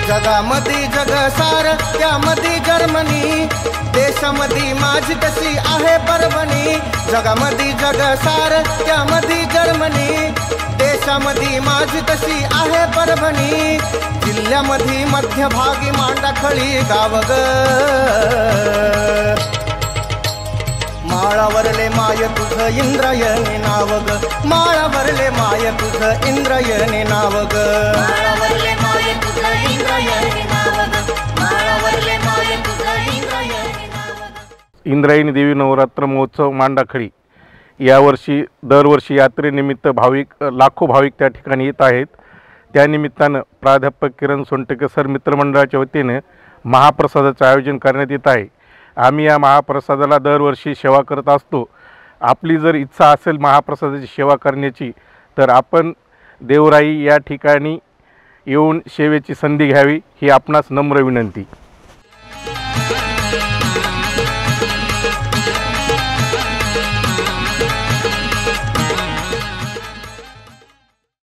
जगामध्ये जगसार त्यामध्ये जर्मनी, देशामध्ये माझी तशी आहे परभणी। जगामध्ये जगसार त्यामध्ये जर्मनी, देशामध्ये माझी तशी आहे परभणी। जिल्ह्यामध्ये मध्यभागी मांडाखळी गाव ग, माळावरले माय तुझं इंद्रायणी नाव ग, माळावरले माय तुझं इंद्रायणी नाव ग, माळावरले माय तुझं इंद्रायणी नाव ग, माळावरले माय तुझं इंद्रायणी नाव ग। इंद्रायणी देवी नवरात्र महोत्सव मांडाखळी यावर्षी दरवर्षी यात्रेनिमित्त लाखो भाविक त्या ठिकाणी येत आहेत। त्यानिमित्तानं प्राध्यापक किरण सोनटके सर मित्रमंडळाच्या वतीने महाप्रसादाचं आयोजन करण्यात येत आहे। आम्ही या महाप्रसादाला दरवर्षी सेवा करत असतो। आपली जर इच्छा असेल महाप्रसादाची सेवा करण्याची तर आपण देवराई या ठिकाणी येऊन सेवेची संधी घ्यावी ही आपणास नम्र विनंती।